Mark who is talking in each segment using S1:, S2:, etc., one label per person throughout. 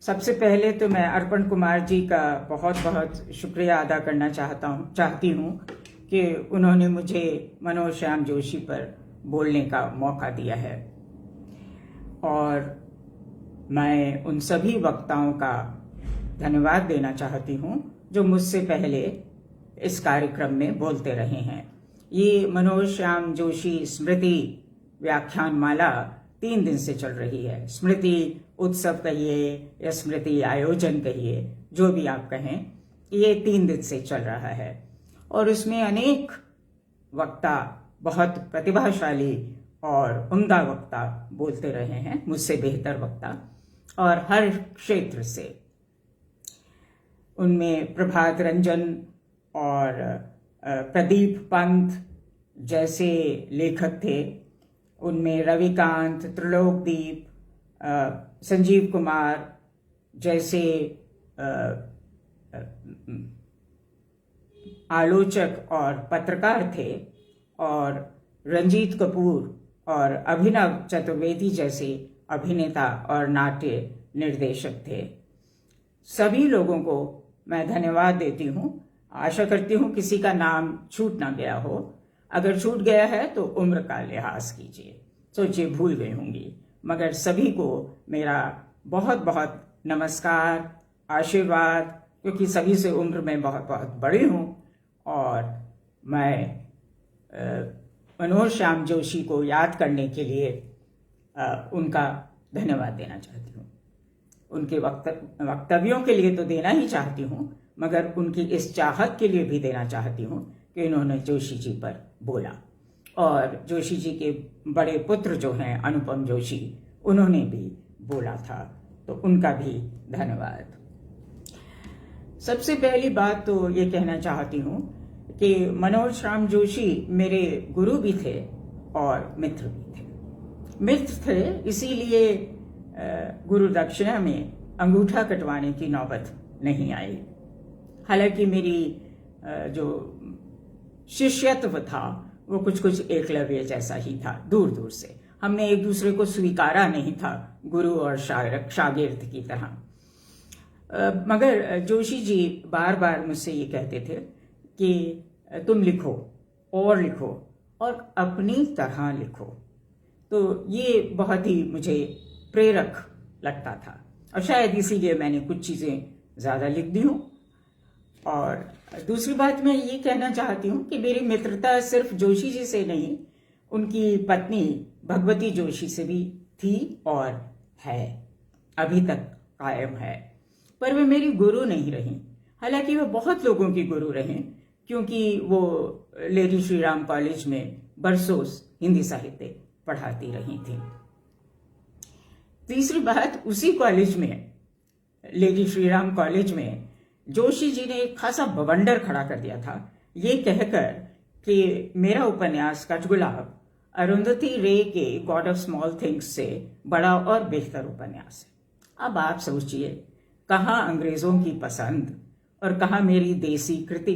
S1: सबसे पहले तो मैं अर्पण कुमार जी का बहुत बहुत शुक्रिया अदा करना चाहती हूँ कि उन्होंने मुझे मनोज श्याम जोशी पर बोलने का मौका दिया है। और मैं उन सभी वक्ताओं का धन्यवाद देना चाहती हूँ जो मुझसे पहले इस कार्यक्रम में बोलते रहे हैं। ये मनोज श्याम जोशी स्मृति व्याख्यान माला 3 दिन से चल रही है। स्मृति उत्सव कहिए या स्मृति आयोजन कहिए, जो भी आप कहें, ये 3 दिन से चल रहा है। और उसमें अनेक वक्ता, बहुत प्रतिभाशाली और उम्दा वक्ता बोलते रहे हैं, मुझसे बेहतर वक्ता, और हर क्षेत्र से। उनमें प्रभात रंजन और प्रदीप पंत जैसे लेखक थे, उनमें रविकांत, त्रिलोकदीप, संजीव कुमार जैसे आलोचक और पत्रकार थे, और रंजीत कपूर और अभिनव चतुर्वेदी जैसे अभिनेता और नाट्य निर्देशक थे। सभी लोगों को मैं धन्यवाद देती हूँ। आशा करती हूँ किसी का नाम छूट ना गया हो। अगर छूट गया है तो उम्र का लिहाज कीजिए, सोचिए भूल गई होंगी। मगर सभी को मेरा बहुत बहुत नमस्कार, आशीर्वाद, क्योंकि सभी से उम्र में बहुत बहुत बड़ी हूँ। और मैं मनोज श्याम जोशी को याद करने के लिए उनका धन्यवाद देना चाहती हूँ। उनके वक्तव्यों के लिए तो देना ही चाहती हूँ, मगर उनकी इस चाहत के लिए भी देना चाहती हूँ कि उन्होंने जोशी जी पर बोला। और जोशी जी के बड़े पुत्र जो हैं अनुपम जोशी, उन्होंने भी बोला था, तो उनका भी धन्यवाद। सबसे पहली बात तो ये कहना चाहती हूँ कि मनोज श्याम जोशी मेरे गुरु भी थे और मित्र भी थे। मित्र थे इसीलिए गुरु दक्षिणा में अंगूठा कटवाने की नौबत नहीं आई। हालांकि मेरी जो शिष्यत्व था वो कुछ कुछ एकलव्य जैसा ही था, दूर दूर से। हमने एक दूसरे को स्वीकारा नहीं था गुरु और शागिर्द की तरह। मगर जोशी जी बार बार मुझसे ये कहते थे कि तुम लिखो और लिखो और अपनी तरह लिखो। तो ये बहुत ही मुझे प्रेरक लगता था, और शायद इसीलिए मैंने कुछ चीज़ें ज़्यादा लिख दी हूँ। और दूसरी बात मैं ये कहना चाहती हूँ कि मेरी मित्रता सिर्फ जोशी जी से नहीं, उनकी पत्नी भगवती जोशी से भी थी और है, अभी तक कायम है। पर वे मेरी गुरु नहीं रही। हालांकि वे बहुत लोगों की गुरु रहीं, क्योंकि वो लेडी श्री राम कॉलेज में बरसों हिंदी साहित्य पढ़ाती रही थी। तीसरी बात, उसी कॉलेज में, लेडी श्री राम कॉलेज में, जोशी जी ने एक खासा बवंडर खड़ा कर दिया था, ये कहकर कि मेरा उपन्यास कठगुलाब अरुंधति रे के गॉड ऑफ स्मॉल थिंग्स से बड़ा और बेहतर उपन्यास है। अब आप सोचिए, कहाँ अंग्रेजों की पसंद और कहाँ मेरी देसी कृति।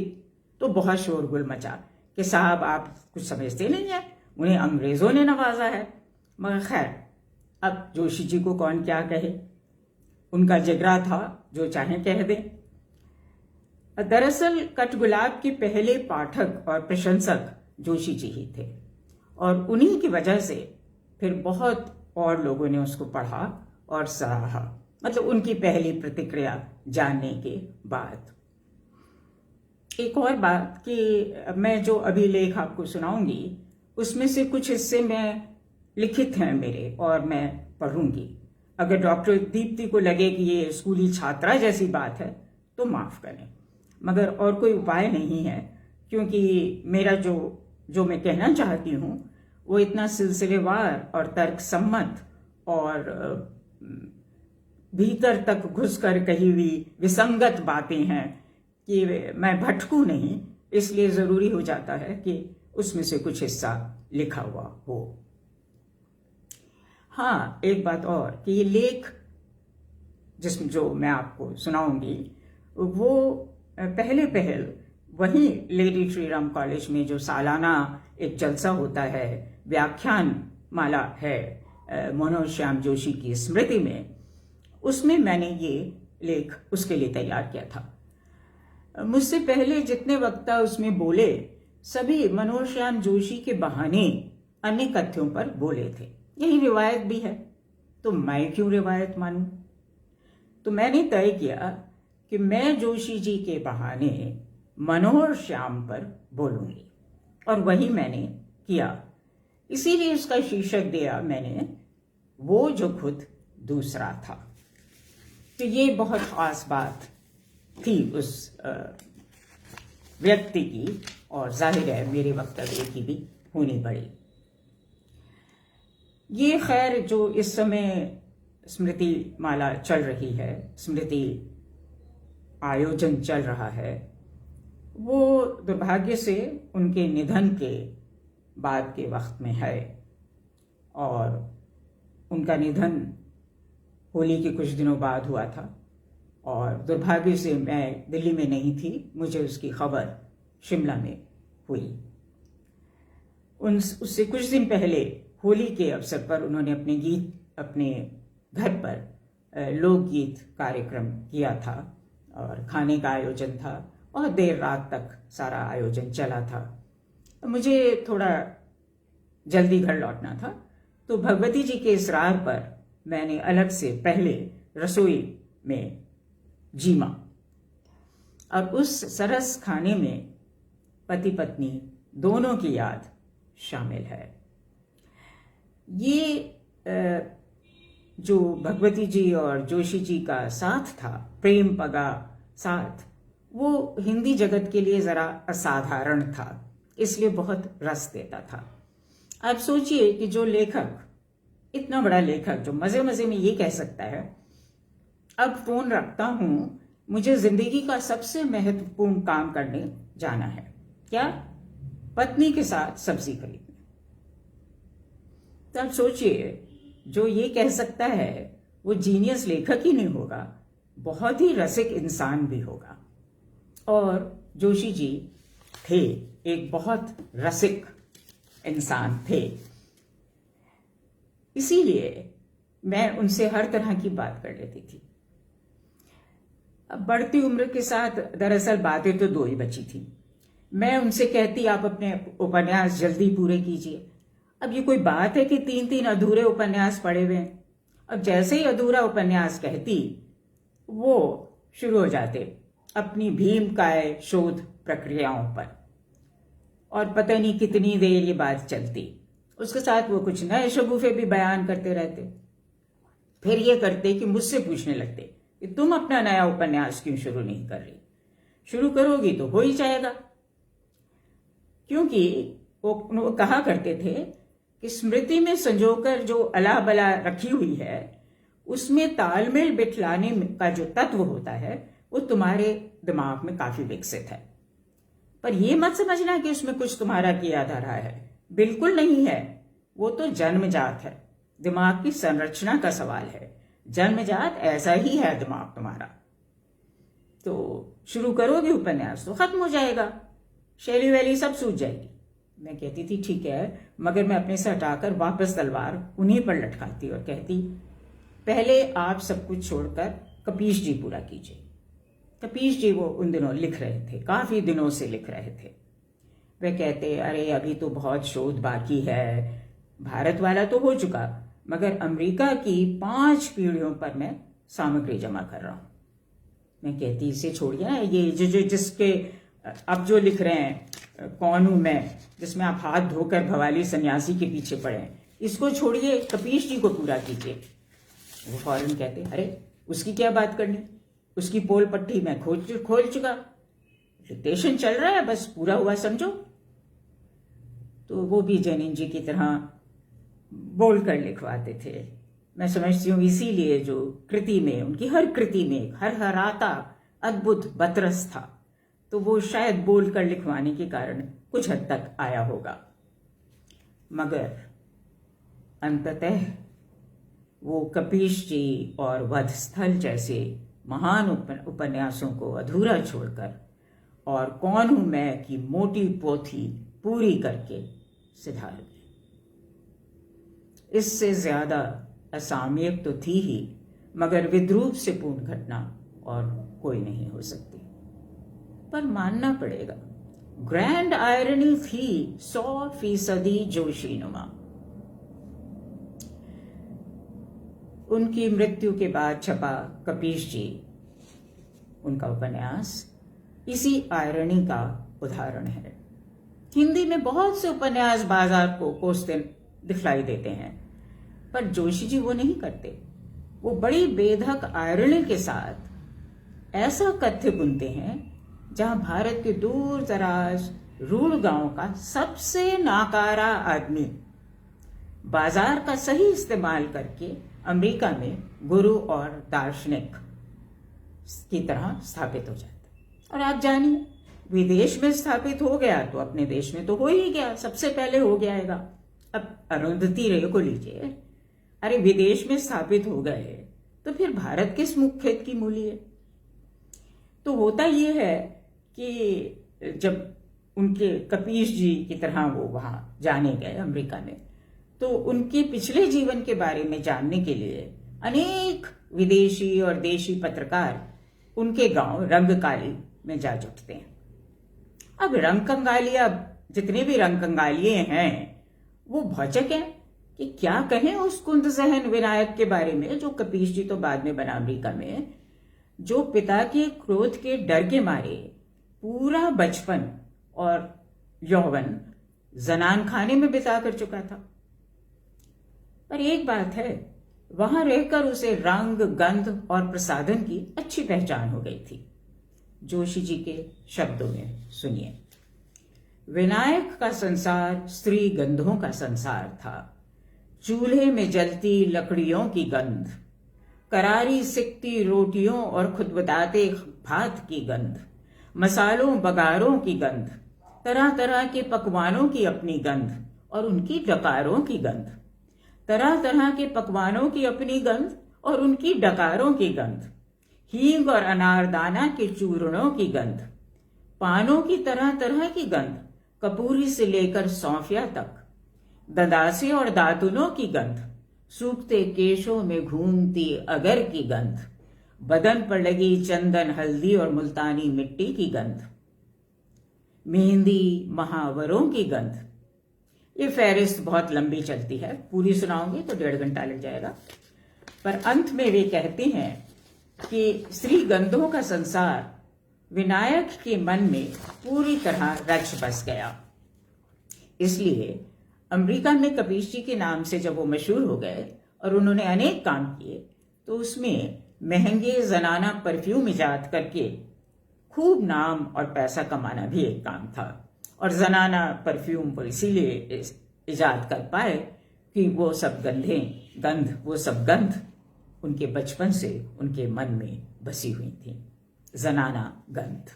S1: तो बहुत शोरगुल मचा कि साहब आप कुछ समझते नहीं है, उन्हें अंग्रेजों ने नवाजा है। मगर खैर, अब जोशी जी को कौन क्या कहे, उनका जिगरा था, जो चाहे कह दे। दरअसल कठगुलाब के पहले पाठक और प्रशंसक जोशी जी ही थे, और उन्हीं की वजह से फिर बहुत और लोगों ने उसको पढ़ा और सराहा, मतलब उनकी पहली प्रतिक्रिया जानने के बाद। एक और बात कि मैं जो अभी लेख आपको सुनाऊंगी, उसमें से कुछ हिस्से में लिखित हैं मेरे और मैं पढ़ूंगी। अगर डॉक्टर दीप्ति को लगे कि ये स्कूली छात्रा जैसी बात है तो माफ करें, मगर और कोई उपाय नहीं है, क्योंकि मेरा जो मैं कहना चाहती हूँ वो इतना सिलसिलेवार और तर्कसम्मत और भीतर तक घुसकर कही हुई विसंगत बातें हैं कि मैं भटकूं नहीं। इसलिए जरूरी हो जाता है कि उसमें से कुछ हिस्सा लिखा हुआ हो। हाँ, एक बात और कि ये लेख जिसमें जो मैं आपको सुनाऊंगी वो पहले पहल वहीं लेडी श्री राम कॉलेज में जो सालाना एक जलसा होता है, व्याख्यान माला है, मनोज श्याम जोशी की स्मृति में, उसमें मैंने ये लेख उसके लिए तैयार किया था। मुझसे पहले जितने वक्ता उसमें बोले सभी मनोज श्याम जोशी के बहाने अन्य कथ्यों पर बोले थे। यही रिवायत भी है, तो मैं क्यों रिवायत मानूं? तो मैंने तय किया कि मैं जोशी जी के बहाने मनोज श्याम पर बोलूंगी, और वही मैंने किया। इसीलिए उसका शीर्षक दिया मैंने, वो जो खुद दूसरा था। तो ये बहुत खास बात थी उस व्यक्ति की, और जाहिर है मेरे वक्तव्य की भी होनी पड़ी। ये खैर जो इस समय स्मृति माला चल रही है, स्मृति आयोजन चल रहा है, वो दुर्भाग्य से उनके निधन के बाद के वक्त में है, और उनका निधन होली के कुछ दिनों बाद हुआ था, और दुर्भाग्य से मैं दिल्ली में नहीं थी, मुझे उसकी खबर शिमला में हुई। उससे कुछ दिन पहले होली के अवसर पर उन्होंने अपने घर पर लोकगीत कार्यक्रम किया था, और खाने का आयोजन था, और देर रात तक सारा आयोजन चला था। मुझे थोड़ा जल्दी घर लौटना था, तो भगवती जी के इसरार पर मैंने अलग से पहले रसोई में जीमा, और उस सरस खाने में पति पत्नी दोनों की याद शामिल है। ये जो भगवती जी और जोशी जी का साथ था, प्रेम पगा साथ, वो हिंदी जगत के लिए जरा असाधारण था, इसलिए बहुत रस देता था। आप सोचिए कि जो लेखक, इतना बड़ा लेखक जो मजे मजे में ये कह सकता है, अब फोन रखता हूं, मुझे जिंदगी का सबसे महत्वपूर्ण काम करने जाना है, क्या? पत्नी के साथ सब्जी खरीदने। तो आप सोचिए, जो ये कह सकता है वो जीनियस लेखक ही नहीं होगा, बहुत ही रसिक इंसान भी होगा। और जोशी जी थे एक बहुत रसिक इंसान थे, इसीलिए मैं उनसे हर तरह की बात कर लेती थी। अब बढ़ती उम्र के साथ दरअसल बातें तो दो ही बची थी। मैं उनसे कहती, आप अपने उपन्यास जल्दी पूरे कीजिए। अब ये कोई बात है कि 3-3 अधूरे उपन्यास पड़े हुए हैं? अब जैसे ही अधूरा उपन्यास कहती, वो शुरू हो जाते अपनी भीमकाय शोध प्रक्रियाओं पर, और पता नहीं कितनी देर ये बात चलती। उसके साथ वो कुछ नए शगुफे भी बयान करते रहते। फिर ये करते कि मुझसे पूछने लगते कि तुम अपना नया उपन्यास क्यों शुरू नहीं कर रही? शुरू करोगी तो हो ही जाएगा। क्योंकि वो कहा करते थे कि स्मृति में संजोकर जो अला बला रखी हुई है, उसमें तालमेल बिठलाने का जो तत्व होता है, वो तुम्हारे दिमाग में काफी विकसित है। पर ये मत समझना कि उसमें कुछ तुम्हारा किया जा रहा है, बिल्कुल नहीं है। वो तो जन्मजात है, दिमाग की संरचना का सवाल है। जन्मजात ऐसा ही है दिमाग तुम्हारा। तो शुरू करोगे उपन्यास तो खत्म हो जाएगा, शैली वैली सब सूझ जाएगी। मैं कहती थी ठीक है, मगर मैं अपने से हटाकर वापस तलवार उन्हीं पर लटकाती और कहती, पहले आप सब कुछ छोड़कर कपीश जी पूरा कीजिए। कपीश जी वो उन दिनों लिख रहे थे, काफी दिनों से लिख रहे थे। वे कहते, अरे अभी तो बहुत शोध बाकी है, भारत वाला तो हो चुका, मगर अमेरिका की 5 पीढ़ियों पर मैं सामग्री जमा कर रहा हूं। मैं कहती, इसे छोड़िए ना, ये जिसके अब जो लिख रहे हैं कौन हूं मैं, जिसमें आप हाथ धोकर भवाली सन्यासी के पीछे पड़े, इसको छोड़िए, कपीश जी को पूरा कीजिए। वो फौरन कहते, अरे उसकी क्या बात करनी, उसकी पोल पट्टी मैं खोल चुका, डिक्टेशन चल रहा है, बस पूरा हुआ समझो। तो वो भी जैनिन जी की तरह बोलकर लिखवाते थे। मैं समझती हूँ इसीलिए जो कृति में, उनकी हर कृति में हर हराता अद्भुत बतरस था, तो वो शायद बोलकर लिखवाने के कारण कुछ हद तक आया होगा। मगर अंततः वो कपीश जी और वधस्थल जैसे महान उपन्यासों को अधूरा छोड़कर और कौन हूं मैं की मोटी पोथी पूरी करके सिधार गए। इससे ज्यादा असामयिक तो थी ही, मगर विद्रूप से पूर्ण घटना और कोई नहीं हो सकती। पर मानना पड़ेगा, ग्रैंड आयरनी थी 100% जोशीनुमा। उनकी मृत्यु के बाद छपा कपीश जी, उनका उपन्यास इसी आयरनी का उदाहरण है। हिंदी में बहुत से उपन्यास बाजार को कोसते दिखलाई देते हैं, पर जोशी जी वो नहीं करते। वो बड़ी बेधक आयरनी के साथ ऐसा कथ्य बुनते हैं जहां भारत के दूर दराज रूढ़ गांव का सबसे नाकारा आदमी बाजार का सही इस्तेमाल करके अमेरिका में गुरु और दार्शनिक की तरह स्थापित हो जाता है। और आप जानिए, विदेश में स्थापित हो गया तो अपने देश में तो हो ही गया, सबसे पहले हो गयाएगा। अब अरुंधति रे को लीजिए, अरे विदेश में स्थापित हो गए तो फिर भारत किस मुख खेत की मूली है। तो होता यह है कि जब उनके कपीश जी की तरह वो वहां जाने गए अमेरिका में, तो उनके पिछले जीवन के बारे में जानने के लिए अनेक विदेशी और देशी पत्रकार उनके गांव रंगकाली में जा जुटते हैं। अब रंगकंगालिया, जितने भी रंगकंगालिये हैं वो भौचक हैं कि क्या कहें उस कुंद सहन विनायक के बारे में, जो कपीश जी तो बाद में बना अमेरिका में, जो पिता के क्रोध के डर के मारे पूरा बचपन और यौवन जनान खाने में बिता कर चुका था। पर एक बात है, वहां रहकर उसे रंग, गंध और प्रसाधन की अच्छी पहचान हो गई थी। जोशी जी के शब्दों में सुनिए। विनायक का संसार स्त्री गंधों का संसार था। चूल्हे में जलती लकड़ियों की गंध, करारी सिकती रोटियों और खुदबुदाते भात की गंध, मसालों बगारों की गंध, तरह तरह के पकवानों की अपनी गंध और उनकी डकारों की गंध, तरह तरह के पकवानों की अपनी गंध और उनकी डकारों की गंध, हींग और अनारदाना के चूर्णों की गंध, पानों की तरह तरह की गंध, कपूरी से लेकर सौंफिया तक, ददासे और दातुनों की गंध, सूखते केशों में घूमती अगर की गंध, बदन पर लगी चंदन, हल्दी और मुल्तानी मिट्टी की गंध, मेहंदी, महावरों की गंध। ये फहरिस्त बहुत लंबी चलती है, पूरी सुनाऊंगी तो 1.5 घंटा लग जाएगा। पर अंत में वे कहते हैं कि स्त्री गंधों का संसार विनायक के मन में पूरी तरह रच बस गया। इसलिए अमेरिका में कपीश जी के नाम से जब वो मशहूर हो गए और उन्होंने अनेक काम किए, तो उसमें महंगे जनाना परफ्यूम इजाद करके खूब नाम और पैसा कमाना भी एक काम था। और जनाना परफ्यूम वो इसीलिए इजाद कर पाए कि वो सब गंध उनके बचपन से उनके मन में बसी हुई थी। जनाना गंध।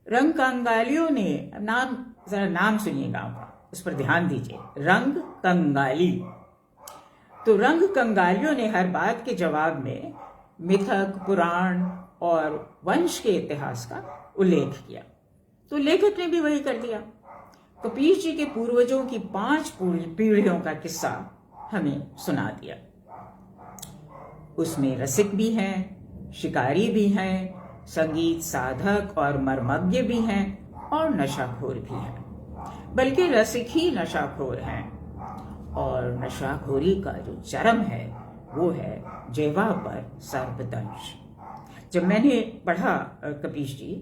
S1: रंग कंगालियों ने नाम सुनिएगा, उस पर ध्यान दीजिए। रंग कंगाली। तो रंग कंगालियों ने हर बात के जवाब में मिथक, पुराण और वंश के इतिहास का उल्लेख किया। तो लेखक ने भी वही कर दिया। कपीश जी के पूर्वजों की 5 पीढ़ियों का किस्सा हमें सुना दिया। उसमें रसिक भी हैं, शिकारी भी हैं, संगीत साधक और मर्मज्ञ भी हैं और नशाखोर भी हैं। बल्कि रसिक ही नशाखोर हैं। और नशाखोरी का जो चरम है वो है जेवा पर सर्पदंश। जब मैंने पढ़ा कपीश जी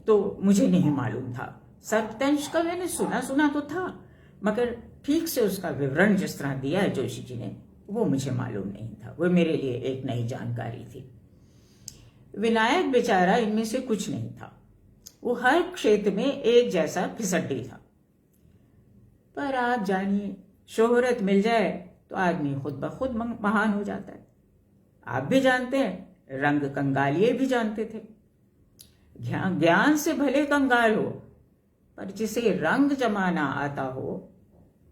S1: तो मुझे नहीं मालूम था। सर्पदंश का मैंने सुना तो था, मगर ठीक से उसका विवरण जिस तरह दिया है जोशी जी ने, वो मुझे मालूम नहीं था। वो मेरे लिए एक नई जानकारी थी। विनायक बेचारा इनमें से कुछ नहीं था। वो हर क्षेत्र में एक जैसा फिसड्डी था। पर आप जानिए, शोहरत मिल जाए तो आदमी खुद ब खुद महान हो जाता है। आप भी जानते हैं, रंग कंगालिये भी जानते थे। ज्ञान से भले कंगाल हो, पर जिसे रंग जमाना आता हो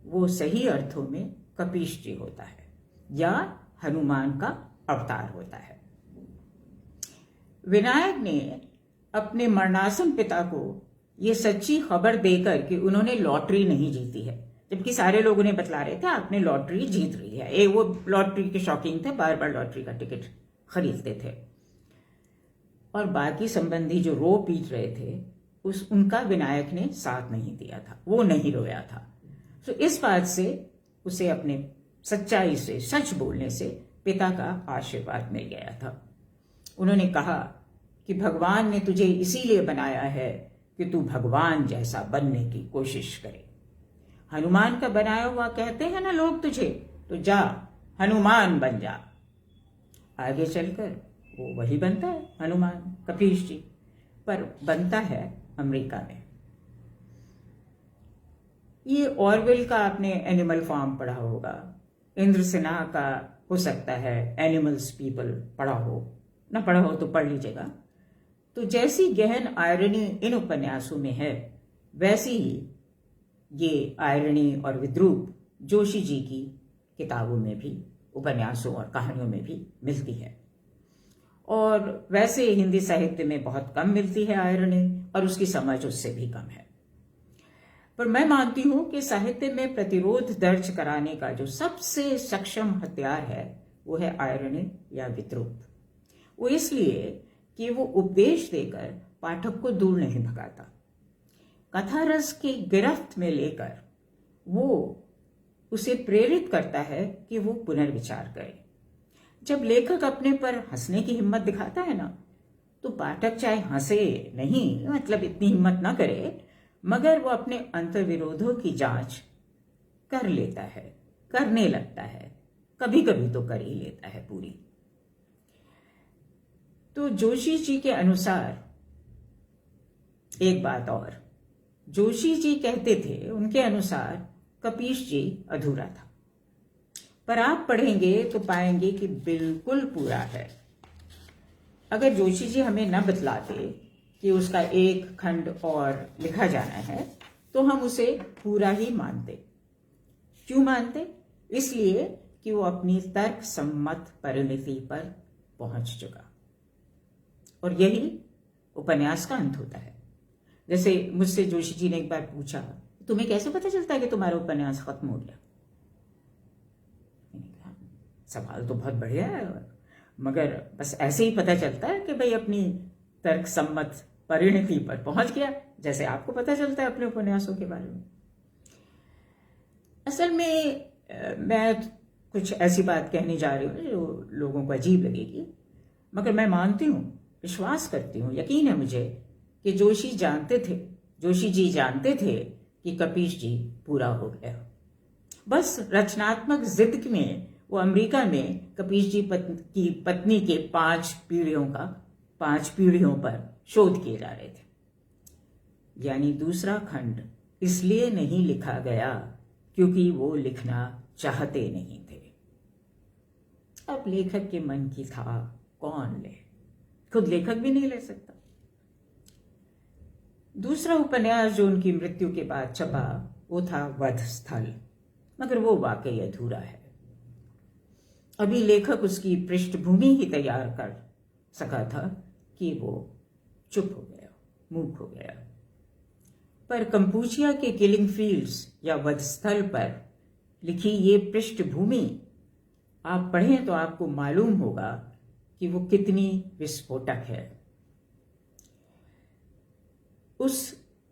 S1: वो सही अर्थों में कपीश जी होता है या हनुमान का अवतार होता है। विनायक ने अपने मरणासन पिता को ये सच्ची खबर देकर कि उन्होंने लॉटरी नहीं जीती है, जबकि सारे लोग उन्हें बतला रहे थे आपने लॉटरी जीत रही है। वो लॉटरी के शौकीन थे, बार बार लॉटरी का टिकट खरीदते थे। और बाकी संबंधी जो रो पीट रहे थे उनका विनायक ने साथ नहीं दिया था, वो नहीं रोया था। तो इस बात से उसे अपने सच्चाई से, सच बोलने से पिता का आशीर्वाद मिल गया था। उन्होंने कहा कि भगवान ने तुझे इसीलिए बनाया है कि तू भगवान जैसा बनने की कोशिश करे। हनुमान का बनाया हुआ कहते हैं ना लोग तुझे, तो जा हनुमान बन जा। आगे चलकर वो वही बनता है हनुमान, कपीश जी, पर बनता है अमेरिका में। ये ऑरवेल का आपने एनिमल फार्म पढ़ा होगा, इंद्र सिन्हा का हो सकता है एनिमल्स पीपल पढ़ा हो, ना पढ़ा हो तो पढ़ लीजिएगा। तो जैसी गहन आयरनी इन उपन्यासों में है, वैसी ही ये आयरनी और विद्रूप जोशी जी की किताबों में भी, उपन्यासों और कहानियों में भी मिलती है। और वैसे हिंदी साहित्य में बहुत कम मिलती है आयरनी, और उसकी समझ उससे भी कम है। पर मैं मानती हूं कि साहित्य में प्रतिरोध दर्ज कराने का जो सबसे सक्षम हथियार है वो है आयरनी या विद्रूप। वो इसलिए कि वो उपदेश देकर पाठक को दूर नहीं भगाता, कथा रस की गिरफ्त में लेकर वो उसे प्रेरित करता है कि वो पुनर्विचार करे। जब लेखक अपने पर हंसने की हिम्मत दिखाता है ना, तो पाठक चाहे हंसे नहीं, मतलब इतनी हिम्मत ना करे, मगर वो अपने अंतर्विरोधों की जांच कर लेता है, करने लगता है, कभी कभी तो कर ही लेता है पूरी। तो जोशी जी के अनुसार एक बात और, जोशी जी कहते थे उनके अनुसार कपीश जी अधूरा था, पर आप पढ़ेंगे तो पाएंगे कि बिल्कुल पूरा है। अगर जोशी जी हमें न बतलाते कि उसका एक खंड और लिखा जाना है तो हम उसे पूरा ही मानते। क्यों मानते? इसलिए कि वो अपनी तर्क सम्मत परिणति पर पहुंच चुका, और यही उपन्यास का अंत होता है। जैसे मुझसे जोशी जी ने एक बार पूछा, तुम्हें कैसे पता चलता है कि तुम्हारा उपन्यास खत्म हो गया? मैंने कहा सवाल तो बहुत बढ़िया है, मगर बस ऐसे ही पता चलता है कि भाई अपनी तर्क सम्मत परिणति पर पहुंच गया, जैसे आपको पता चलता है अपने उपन्यासों के बारे में। असल में मैं कुछ ऐसी बात कहने जा रही हूँ जो लोगों को अजीब लगेगी, मगर मैं मानती हूँ, विश्वास करती हूँ, यकीन है मुझे कि जोशी जी जानते थे कि कपीश जी पूरा हो गया। बस रचनात्मक जिद में वो अमेरिका में कपीश जी की पत्नी के 5 पीढ़ियों पर शोध किए जा रहे थे। यानी दूसरा खंड इसलिए नहीं लिखा गया क्योंकि वो लिखना चाहते नहीं थे। अब लेखक के मन की था कौन ले, खुद लेखक भी नहीं ले सकता। दूसरा उपन्यास जो उनकी मृत्यु के बाद छपा वो था वध स्थल, मगर वो वाकई अधूरा है। अभी लेखक उसकी पृष्ठभूमि ही तैयार कर सका था कि वो चुप हो गया, मूक हो गया। पर कंपूचिया के किलिंग फील्ड्स या वध स्थल पर लिखी ये पृष्ठभूमि आप पढ़ें तो आपको मालूम होगा कि वो कितनी विस्फोटक है। उस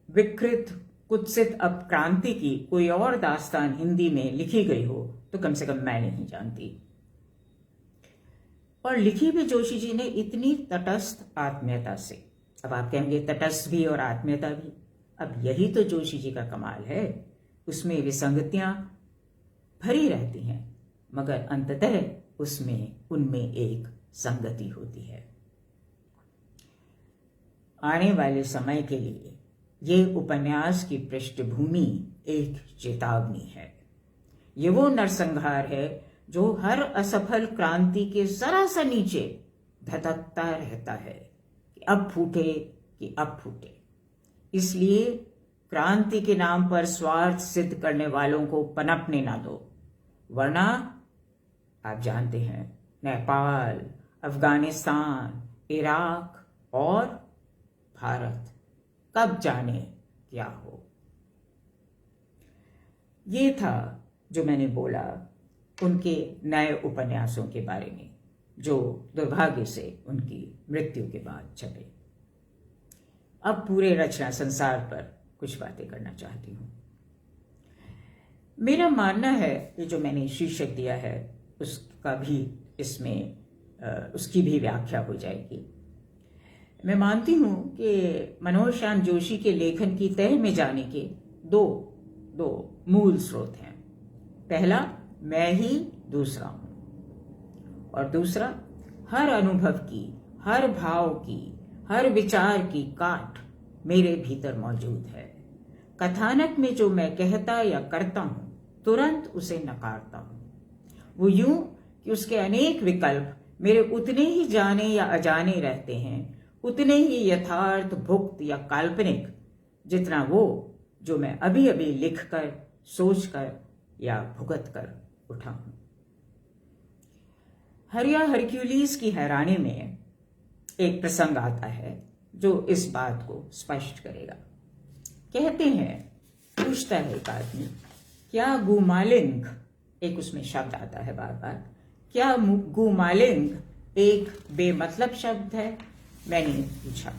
S1: विकृत कुत्सित अपक्रांति की कोई और दास्तान हिंदी में लिखी गई हो तो कम से कम मैं नहीं जानती। और लिखी भी जोशी जी ने इतनी तटस्थ आत्मीयता से। अब आप कहेंगे तटस्थ भी और आत्मीयता भी, अब यही तो जोशी जी का कमाल है। उसमें विसंगतियां भरी रहती हैं, मगर अंततः उनमें एक संगति होती है। आने वाले समय के लिए ये उपन्यास की पृष्ठभूमि एक चेतावनी है। ये वो नरसंहार है जो हर असफल क्रांति के जरा सा नीचे धधकता रहता है कि अब फूटे। इसलिए क्रांति के नाम पर स्वार्थ सिद्ध करने वालों को पनपने ना दो, वरना आप जानते हैं नेपाल, अफगानिस्तान, इराक और भारत कब जाने क्या हो। ये था जो मैंने बोला उनके नए उपन्यासों के बारे में, जो दुर्भाग्य से उनकी मृत्यु के बाद छपे। अब पूरे रचना संसार पर कुछ बातें करना चाहती हूँ। मेरा मानना है कि जो मैंने शीर्षक दिया है उसका भी इसमें उसकी भी व्याख्या हो जाएगी। मैं मानती हूँ कि मनोज श्याम जोशी के लेखन की तह में जाने के दो मूल स्रोत हैं। पहला, मैं ही दूसरा हूँ, और दूसरा, हर अनुभव की, हर भाव की, हर विचार की काट मेरे भीतर मौजूद है। कथानक में जो मैं कहता या करता हूँ तुरंत उसे नकारता हूँ। वो यूं कि उसके अनेक विकल्प मेरे उतने ही जाने या अजाने रहते हैं, उतने ही यथार्थ, भुक्त या काल्पनिक जितना वो जो मैं अभी अभी लिखकर, सोचकर या भुगत कर उठा हूं। हरिया हरक्यूलिस की हैरानी में एक प्रसंग आता है जो इस बात को स्पष्ट करेगा। कहते हैं, पूछता है एक आदमी, क्या गुमालिंग, एक उसमें शब्द आता है बार बार, क्या गुमालिंग एक बेमतलब शब्द है? मैंने पूछा।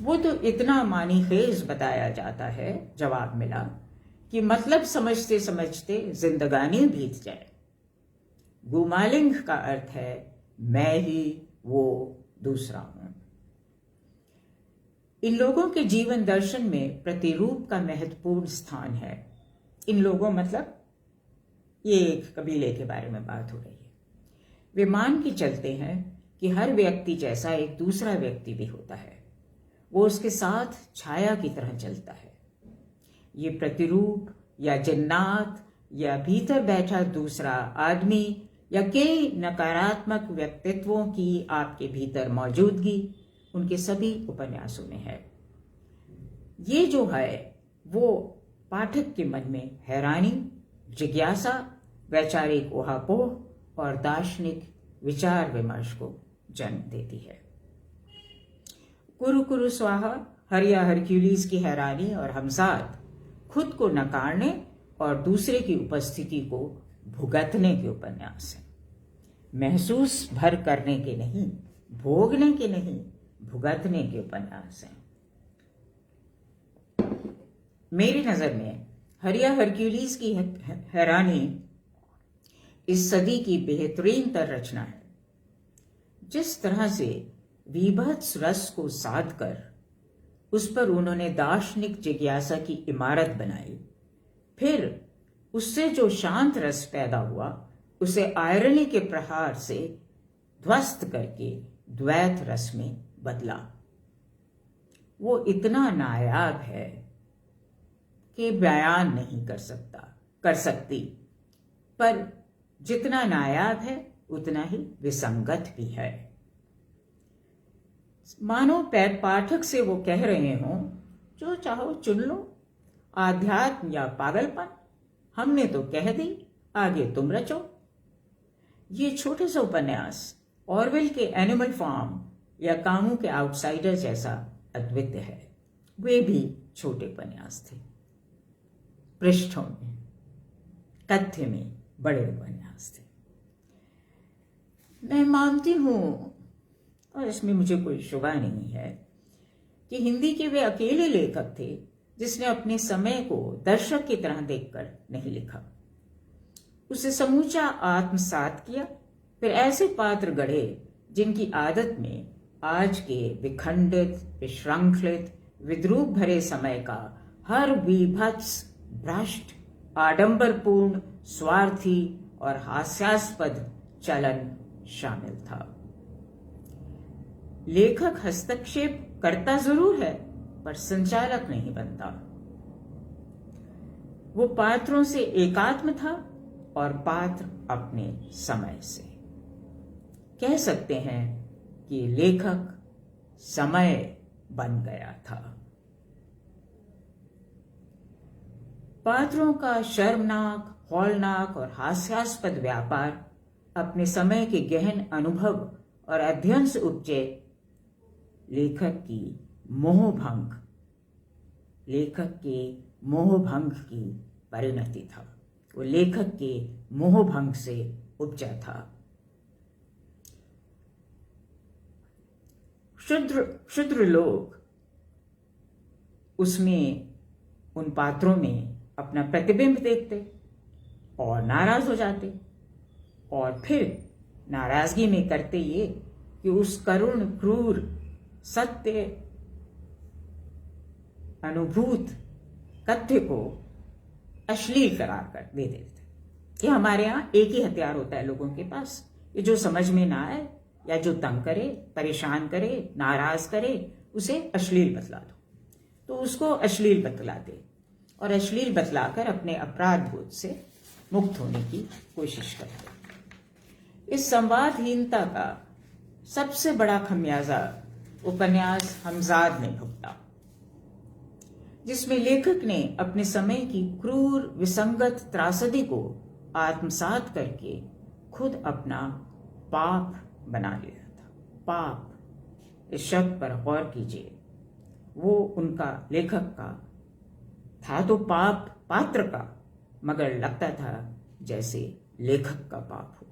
S1: वो तो इतना मानीखेज बताया जाता है, जवाब मिला, कि मतलब समझते समझते जिंदगानी बीत जाए। गुमालिंग का अर्थ है मैं ही वो दूसरा हूं। इन लोगों के जीवन दर्शन में प्रतिरूप का महत्वपूर्ण स्थान है। इन लोगों मतलब ये एक कबीले के बारे में बात हो रही है। वे मान के चलते हैं कि हर व्यक्ति जैसा एक दूसरा व्यक्ति भी होता है, वो उसके साथ छाया की तरह चलता है। ये प्रतिरूप या जन्नात या भीतर बैठा दूसरा आदमी या कई नकारात्मक व्यक्तित्वों की आपके भीतर मौजूदगी उनके सभी उपन्यासों में है। ये जो है वो पाठक के मन में हैरानी, जिज्ञासा, वैचारिक ऊहापोह और दार्शनिक विचार विमर्श को जन्म देती है। कुरु कुरु स्वाहा हरिया हरक्यूलिस की हैरानी और हमसात खुद को नकारने और दूसरे की उपस्थिति को भुगतने के उपन्यास हैं। महसूस भर करने के नहीं, भोगने के नहीं, भुगतने के उपन्यास हैं। मेरी नजर में हरिया हरक्यूलिस की हैरानी इस सदी की बेहतरीन तर रचना है। जिस तरह से विभत्स रस को साध कर उस पर उन्होंने दार्शनिक जिज्ञासा की इमारत बनाई, फिर उससे जो शांत रस पैदा हुआ उसे आयरनी के प्रहार से ध्वस्त करके द्वैत रस में बदला। वो इतना नायाब है कि बयान नहीं कर सकती, पर जितना नायाब है उतना ही विसंगत भी है। मानो पाठक से वो कह रहे हों, जो चाहो चुन लो, आध्यात्म या पागलपन, हमने तो कह दी, आगे तुम रचो। ये छोटे से उपन्यास ऑरवेल के एनिमल फार्म या कामू के आउटसाइडर जैसा अद्वितीय है। वे भी छोटे उपन्यास थे, पृष्ठों में, तथ्य में बड़े उपन्यास थे। मैं मानती हूं, और इसमें मुझे कोई शुबा नहीं है, कि हिंदी के वे अकेले लेखक थे जिसने अपने समय को दर्शक की तरह देखकर नहीं लिखा, उसे समूचा आत्मसात किया, फिर ऐसे पात्र गढ़े जिनकी आदत में आज के विखंडित, विश्रृंखलित, विद्रूप भरे समय का हर विभत्स, भ्रष्ट, आडंबरपूर्ण, स्वार्थी और हास्यास्पद चलन शामिल था। लेखक हस्तक्षेप करता जरूर है, पर संचालक नहीं बनता। वो पात्रों से एकात्म था और पात्र अपने समय से। कह सकते हैं कि लेखक समय बन गया था। पात्रों का शर्मनाक, हौलनाक और हास्यास्पद व्यापार अपने समय के गहन अनुभव और अध्ययन से उपजे लेखक के मोहभंग की परिणति था, वो लेखक के मोहभंग से उपजा था। क्षुद्र लोग उसमें, उन पात्रों में अपना प्रतिबिंब देखते और नाराज हो जाते, और फिर नाराजगी में करते ये कि उस करुण, क्रूर, सत्य, अनुभूत कथ्य को अश्लील करार कर दे देते। कि हमारे यहाँ एक ही हथियार होता है लोगों के पास, ये जो समझ में ना आए या जो तंग करे, परेशान करे, नाराज करे, उसे अश्लील बतला दो। तो उसको अश्लील बतलाते और अश्लील बतलाकर अपने अपराध बोध से मुक्त होने की कोशिश करते। इस संवादहीनता का सबसे बड़ा खमियाजा उपन्यास हमजाद ने भुगता, जिसमें लेखक ने अपने समय की क्रूर विसंगत त्रासदी को आत्मसात करके खुद अपना पाप बना लिया था। पाप, इस शब्द पर गौर कीजिए। वो उनका, लेखक का था तो पाप पात्र का, मगर लगता था जैसे लेखक का पाप हो।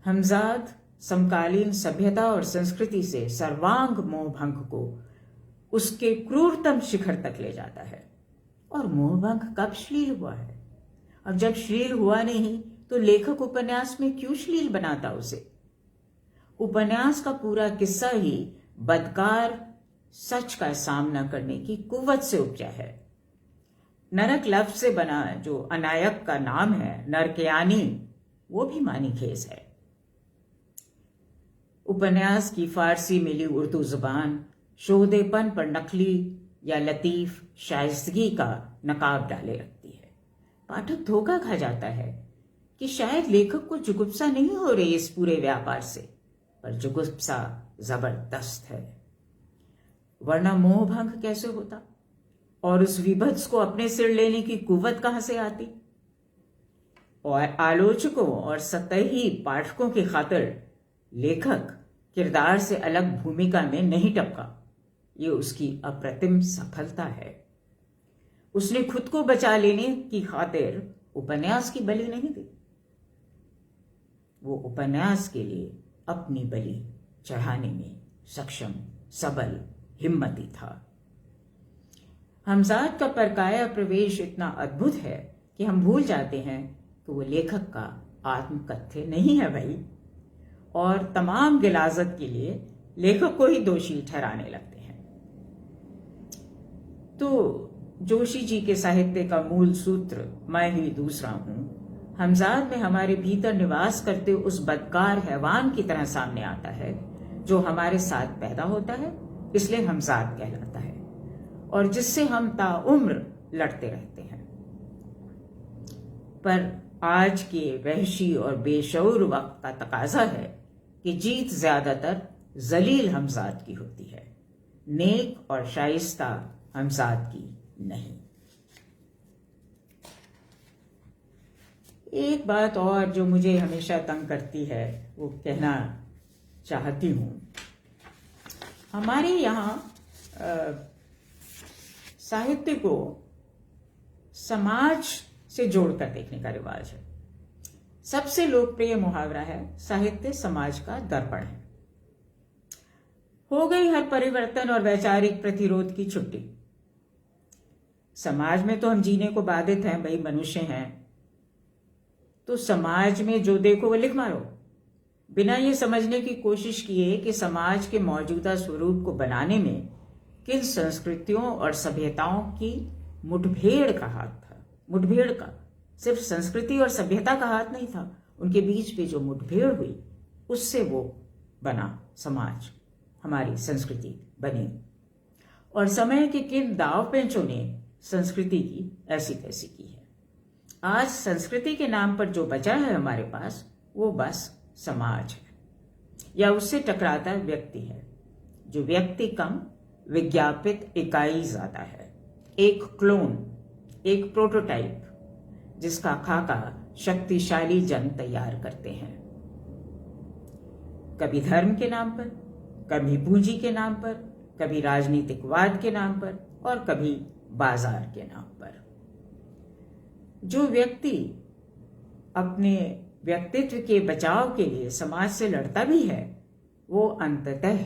S1: हमजाद समकालीन सभ्यता और संस्कृति से सर्वांग मोहभंग को उसके क्रूरतम शिखर तक ले जाता है। और मोहभंग कब श्लील हुआ है? अब जब श्लील हुआ नहीं तो लेखक उपन्यास में क्यों श्लील बनाता उसे? उपन्यास का पूरा किस्सा ही बदकार सच का सामना करने की कुव्वत से उपजा है। नरक लफ्ज से बना जो अनायक का नाम है, नरकयानी, वो भी मानीखेज है। उपन्यास की फारसी मिली उर्दू जुबान शोधेपन पर नकली या लतीफ शाइस्तगी का नकाब डाले रखती है। पाठक धोखा खा जाता है कि शायद लेखक को जुगुप्सा नहीं हो रही इस पूरे व्यापार से, पर जुगुप्सा जबरदस्त है। वरना मोहभंग कैसे होता और उस विभत्स को अपने सिर लेने की कुव्वत कहां से आती? और आलोचकों और सतही पाठकों की खातिर लेखक किरदार से अलग भूमिका में नहीं टपका। ये उसकी अप्रतिम सफलता है। उसने खुद को बचा लेने की खातिर उपन्यास की बलि नहीं दी, वो उपन्यास के लिए अपनी बलि चढ़ाने में सक्षम, सबल, हिम्मती था। हमजाद का परकाया प्रवेश इतना अद्भुत है कि हम भूल जाते हैं कि वो लेखक का आत्मकथ्य नहीं है भाई, और तमाम गिलाजत के लिए लेखक को ही दोषी ठहराने लगते हैं। तो जोशी जी के साहित्य का मूल सूत्र मैं ही दूसरा हूं हमजाद में हमारे भीतर निवास करते उस बदकार हैवान की तरह सामने आता है जो हमारे साथ पैदा होता है, इसलिए हमजाद कहलाता है, और जिससे हम ताउम्र लड़ते रहते हैं। पर आज के वहशी और बेशऊर वक्त का तकाजा है कि जीत ज्यादातर जलील हमजाद की होती है, नेक और शाइस्ता हमजाद की नहीं। एक बात और जो मुझे हमेशा तंग करती है वो कहना चाहती हूं। हमारे यहाँ साहित्य को समाज से जोड़कर देखने का रिवाज है। सबसे लोकप्रिय मुहावरा है, साहित्य समाज का दर्पण है। हो गई हर परिवर्तन और वैचारिक प्रतिरोध की छुट्टी। समाज में तो हम जीने को बाधित हैं भाई, मनुष्य हैं, तो समाज में जो देखो वो लिख मारो, बिना ये समझने की कोशिश किए कि समाज के मौजूदा स्वरूप को बनाने में किन संस्कृतियों और सभ्यताओं की मुठभेड़ का हाथ था। मुठभेड़ का सिर्फ संस्कृति और सभ्यता का हाथ नहीं था, उनके बीच पे जो मुठभेड़ हुई उससे वो बना समाज, हमारी संस्कृति बनी। और समय के किन दाव पेंचों ने संस्कृति की ऐसी तैसी की है। आज संस्कृति के नाम पर जो बचा है हमारे पास वो बस समाज है, या उससे टकराता व्यक्ति है। जो व्यक्ति कम, विज्ञापित इकाई ज्यादा है, एक क्लोन, एक प्रोटोटाइप जिसका खाका शक्तिशाली जन तैयार करते हैं, कभी धर्म के नाम पर, कभी पूंजी के नाम पर, कभी राजनीतिकवाद के नाम पर, और कभी बाजार के नाम पर। जो व्यक्ति अपने व्यक्तित्व के बचाव के लिए समाज से लड़ता भी है, वो अंततः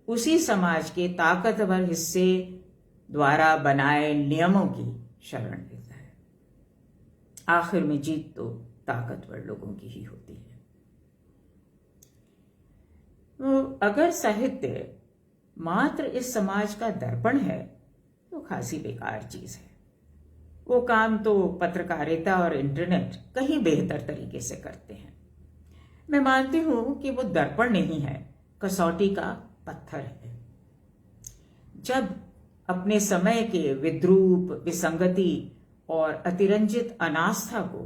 S1: उसी समाज के ताकतवर हिस्से द्वारा बनाए नियमों की शरण लेता है। आखिर में जीत तो ताकतवर लोगों की ही होती है। तो अगर साहित्य मात्र इस समाज का दर्पण है तो खासी बेकार चीज है। वो काम तो पत्रकारिता और इंटरनेट कहीं बेहतर तरीके से करते हैं। मैं मानती हूं कि वो दर्पण नहीं है, कसौटी का पत्थर है। जब अपने समय के विद्रूप, विसंगति और अतिरंजित अनास्था को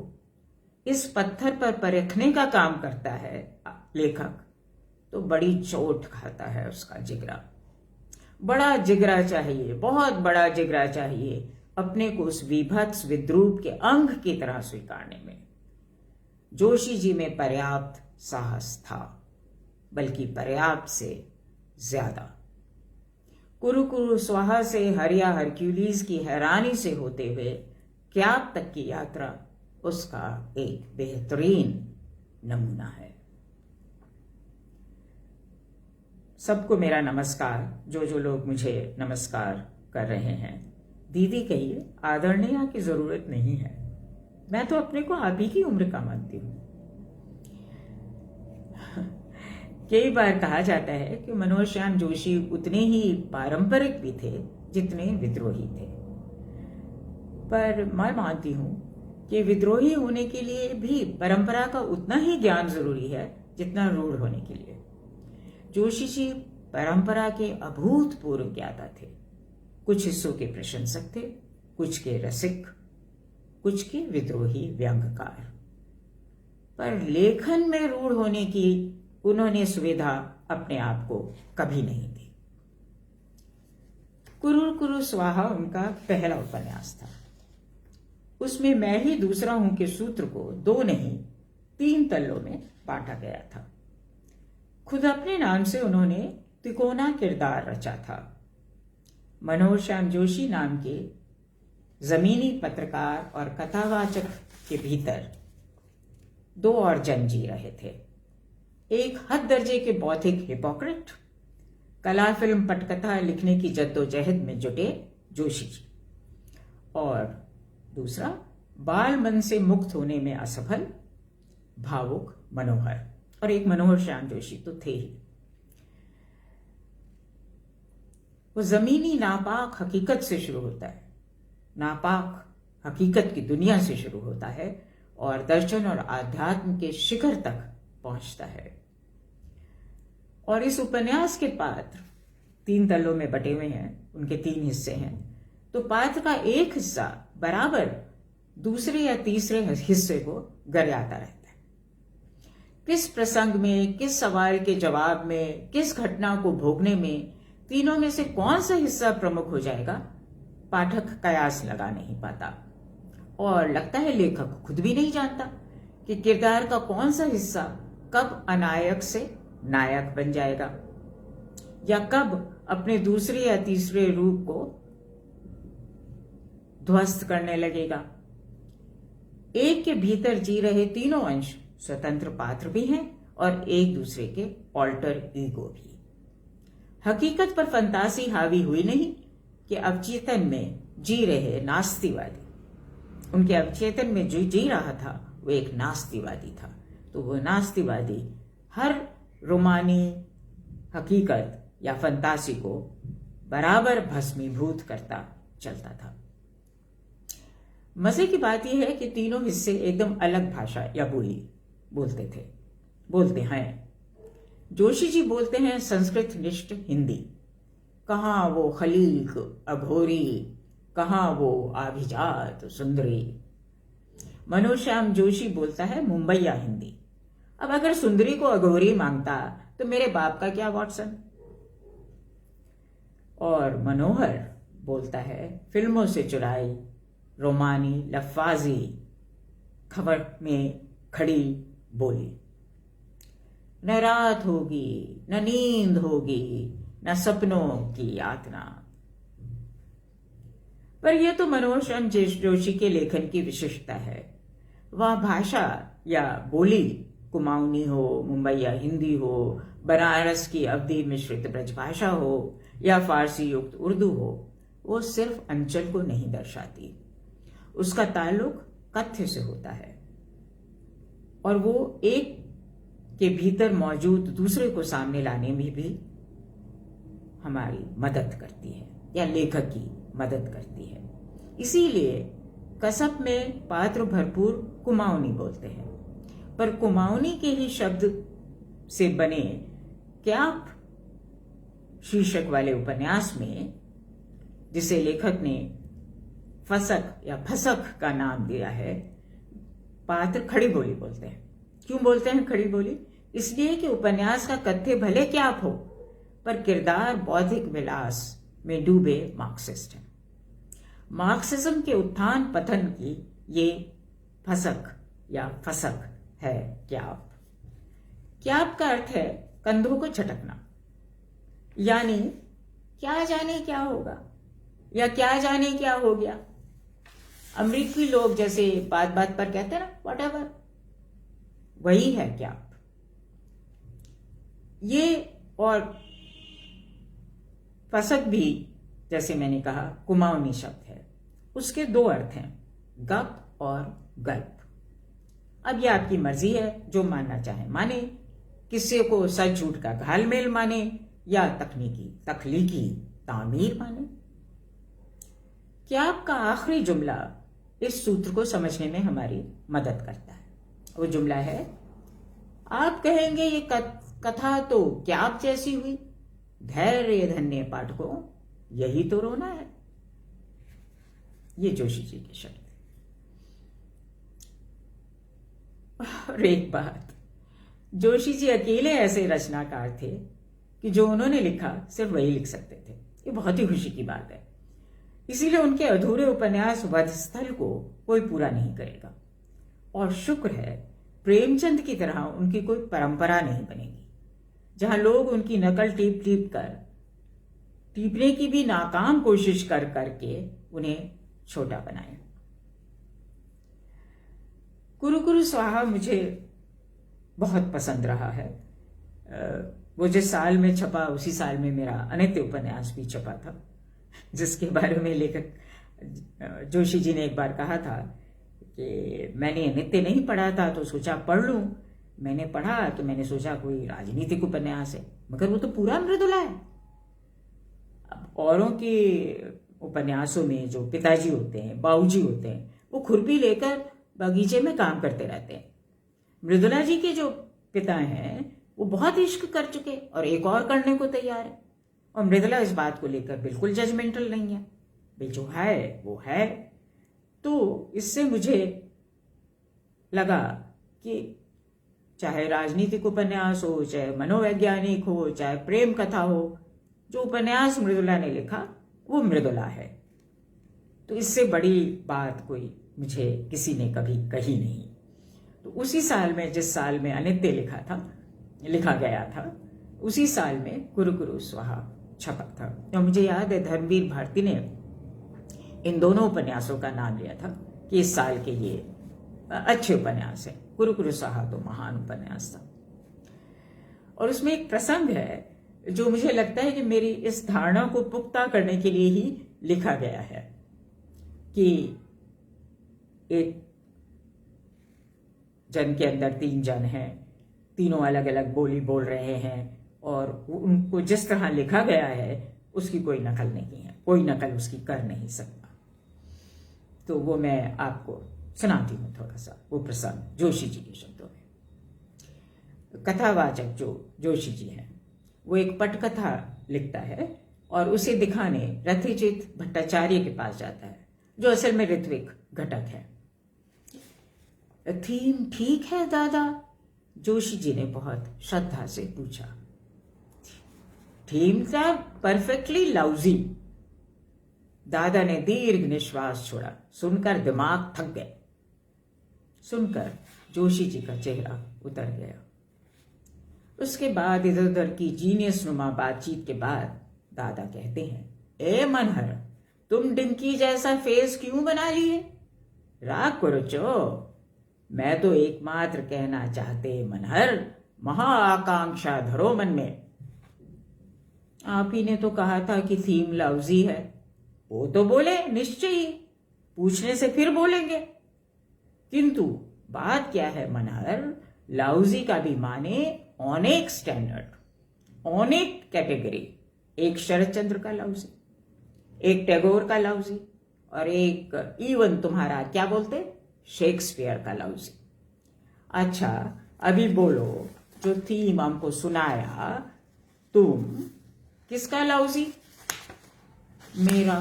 S1: इस पत्थर पर परखने का काम करता है लेखक, तो बड़ी चोट खाता है उसका जिगरा। बड़ा जिगरा चाहिए, बहुत बड़ा जिगरा चाहिए अपने को उस विभत्स विद्रूप के अंग की तरह स्वीकारने में। जोशी जी में पर्याप्त साहस था, बल्कि पर्याप्त से ज्यादा। कुरु कुरु स्वाहा से हरिया हरक्यूलिस की हैरानी से होते हुए क्याब तक की यात्रा उसका एक बेहतरीन नमूना है। सबको मेरा नमस्कार। जो लोग मुझे नमस्कार कर रहे हैं, दीदी कहिए, आदरणीय की जरूरत नहीं है। मैं तो अपने को आप ही की उम्र का मानती हूं। कई बार कहा जाता है कि मनोज श्याम जोशी उतने ही पारंपरिक भी थे जितने विद्रोही थे, पर मैं मानती हूं कि विद्रोही होने के लिए भी परंपरा का उतना ही ज्ञान जरूरी है जितना रूढ़ होने के लिए। जोशी जी परंपरा के अभूतपूर्व ज्ञाता थे। कुछ हिस्सों के प्रशंसक थे, कुछ के रसिक, कुछ के विद्रोही व्यंग्यकार, पर लेखन में रूढ़ होने की उन्होंने सुविधा अपने आप को कभी नहीं दी। कुरु कुरु स्वाहा उनका पहला उपन्यास था। उसमें मैं ही दूसरा हूं के सूत्र को 2 नहीं 3 तल्लों में बांटा गया था। खुद अपने नाम से उन्होंने तिकोना किरदार रचा था। मनोज श्याम जोशी नाम के जमीनी पत्रकार और कथावाचक के भीतर 2 और जन जी रहे थे। एक हद दर्जे के बौद्धिक हिपोक्रेट, कला फिल्म पटकथा लिखने की जद्दोजहद में जुटे जोशी जी, और दूसरा बाल मन से मुक्त होने में असफल भावुक मनोहर। और एक मनोहर श्याम जोशी तो थे ही। वो जमीनी नापाक हकीकत से शुरू होता है, नापाक हकीकत की दुनिया से शुरू होता है और दर्शन और आध्यात्म के शिखर तक पहुंचता है। और इस उपन्यास के पात्र 3 तल्लों में बटे हुए हैं, उनके 3 हिस्से हैं। तो पात्र का एक हिस्सा बराबर दूसरे या तीसरे हिस्से को गरियाता रहता है। किस प्रसंग में, किस सवाल के जवाब में, किस घटना को भोगने में, तीनों में से कौन सा हिस्सा प्रमुख हो जाएगा, पाठक कयास लगा नहीं पाता। और लगता है लेखक खुद भी नहीं जानता कि किरदार का कौन सा हिस्सा कब अनायक से नायक बन जाएगा, या कब अपने दूसरे या तीसरे रूप को ध्वस्त करने लगेगा। एक के भीतर जी रहे तीनों अंश स्वतंत्र पात्र भी हैं और एक दूसरे के ऑल्टर ईगो भी। हकीकत पर फंतासी हावी हुई नहीं कि अवचेतन में जी रहे नास्तिवादी, उनके अवचेतन में जो जी रहा था वो एक नास्तिवादी था। तो वो नास्तिवादी हर रोमानी हकीकत या फंतासी को बराबर भस्मीभूत करता चलता था। मजे की बात यह है कि तीनों हिस्से एकदम अलग भाषा या बोली बोलते हैं। जोशी जी बोलते हैं संस्कृत निष्ठ हिंदी। कहाँ वो खलीक अघोरी, कहाँ वो आभिजात सुंदरी। मनोज श्याम जोशी बोलता है मुंबईया हिंदी। अब अगर सुंदरी को अघोरी मांगता तो मेरे बाप का क्या वाटसन। और मनोहर बोलता है फिल्मों से चुराई रोमानी लफ्फाजी खबर में खड़ी बोली। न रात होगी, न नींद होगी, न सपनों की यातना। पर यह तो मनोज चंद्र जोशी के लेखन की विशिष्टता है। वह भाषा या बोली, कुमाऊनी हो, मुंबईया हिंदी हो, बनारस की अवधी मिश्रित ब्रजभाषा हो या फारसी युक्त उर्दू हो, वो सिर्फ अंचल को नहीं दर्शाती। उसका ताल्लुक कथ्य से होता है और वो एक के भीतर मौजूद दूसरे को सामने लाने में भी हमारी मदद करती है या लेखक की मदद करती है। इसीलिए कसब में पात्र भरपूर कुमाऊनी बोलते हैं, पर कुमाऊनी के ही शब्द से बने क्याप शीर्षक वाले उपन्यास में, जिसे लेखक ने फसक या फसक का नाम दिया है, पात्र खड़ी बोली बोलते हैं। क्यों बोलते हैं खड़ी बोली? इसलिए कि उपन्यास का कथ्य भले क्याप हो, पर किरदार बौद्धिक विलास में डूबे मार्क्सिस्ट है। मार्क्सिज्म के उत्थान पतन की ये फसक या फसक है क्याप। क्याप का अर्थ है कंधों को झटकना, यानी क्या जाने क्या होगा या क्या जाने क्या हो गया। अमेरिकी लोग जैसे बात बात पर कहते हैं ना, व्हाटएवर, वही है क्याप। ये और फसक भी, जैसे मैंने कहा, कुमाऊनी शब्द है। उसके दो अर्थ हैं, गप और गल्प। अब ये आपकी मर्जी है, जो मानना चाहे माने, किसी को सच झूठ का घालमेल माने या तखलीकी तामीर माने। क्याप का आखिरी जुमला इस सूत्र को समझने में हमारी मदद करता है। वो जुमला है, आप कहेंगे ये कथा तो क्याप जैसी हुई, धैर्य धन्य पाठकों, यही तो रोना है। ये जोशी जी के शब्द। और एक बात, जोशी जी अकेले ऐसे रचनाकार थे कि जो उन्होंने लिखा सिर्फ वही लिख सकते थे। ये बहुत ही खुशी की बात है। इसीलिए उनके अधूरे उपन्यास वधस्थल को कोई पूरा नहीं करेगा। और शुक्र है, प्रेमचंद की तरह उनकी कोई परंपरा नहीं बनेगी जहां लोग उनकी नकल टीपने की भी नाकाम कोशिश कर करके उन्हें छोटा बनाए। कुरु कुरु स्वाहा मुझे बहुत पसंद रहा है। वो जिस साल में छपा उसी साल में मेरा अनित्य उपन्यास भी छपा था, जिसके बारे में लेखक जोशी जी ने एक बार कहा था कि मैंने अनित्य नहीं पढ़ा था तो सोचा पढ़ लूं। मैंने पढ़ा तो मैंने सोचा कोई राजनीतिक उपन्यास है, मगर वो तो पूरा मृदुला है। अब औरों के उपन्यासों में जो पिताजी होते हैं, बाबूजी होते हैं, वो खुरपी लेकर बगीचे में काम करते रहते हैं। मृदुला जी के जो पिता हैं वो बहुत इश्क कर चुके और एक और करने को तैयार है, और मृदुला इस बात को लेकर बिल्कुल जजमेंटल नहीं है, भाई जो है वो है। तो इससे मुझे लगा कि चाहे राजनीतिक उपन्यास हो, चाहे मनोवैज्ञानिक हो, चाहे प्रेम कथा हो, जो उपन्यास मृदुला ने लिखा वो मृदुला है। तो इससे बड़ी बात कोई मुझे किसी ने कभी कही नहीं। तो उसी साल में, जिस साल में अनित्य लिखा गया था, उसी साल में कुरु कुरु स्वाहा छपा था। तो मुझे याद है धर्मवीर भारती ने इन दोनों उपन्यासों का नाम लिया था कि इस साल के ये अच्छे उपन्यास है। कुरु कुरु स्वाहा तो महान उपन्यास था। और उसमें एक प्रसंग है जो मुझे लगता है कि मेरी इस धारणा को पुख्ता करने के लिए ही लिखा गया है कि एक जन के अंदर 3 जन हैं, तीनों अलग अलग बोली बोल रहे हैं, और उनको जिस तरह लिखा गया है उसकी कोई नकल नहीं है, कोई नकल उसकी कर नहीं सकता। तो वो मैं आपको सुनाती हूँ थोड़ा सा वो प्रसंग जोशी जी के शब्दों में। कथावाचक जो जोशी जी हैं वो एक पटकथा लिखता है और उसे दिखाने रथिचित भट्टाचार्य के पास जाता है, जो असल में ऋत्विक घटक है। थीम ठीक है दादा? जोशी जी ने बहुत श्रद्धा से पूछा। थीम था परफेक्टली लाउजी। दादा ने दीर्घ निश्वास छोड़ा। सुनकर दिमाग थक गया। सुनकर जोशी जी का चेहरा उतर गया। उसके बाद इधर उधर की जीनियस नुमा बातचीत के बाद दादा कहते हैं, ए मनहर, तुम डिंकी जैसा फेस क्यों बना लिए? राग करो चो, मैं तो एकमात्र कहना चाहते मनहर, महाआकांक्षा धरो मन में। आप ही ने तो कहा था कि थीम लफ्जी है। वो तो बोले निश्चय ही, पूछने से फिर बोलेंगे। किंतु बात क्या है मनहर, लफ्जी का भी माने ऑन एक स्टैंडर्ड, ऑन एक कैटेगरी। एक शरद चंद्र का लफ्जी, एक टैगोर का लफ्जी, और एक इवन तुम्हारा क्या बोलते शेक्सपियर का लफ्जी। अच्छा अभी बोलो, जो थीम हमको सुनाया तुम, किसका लफ्जी? मेरा।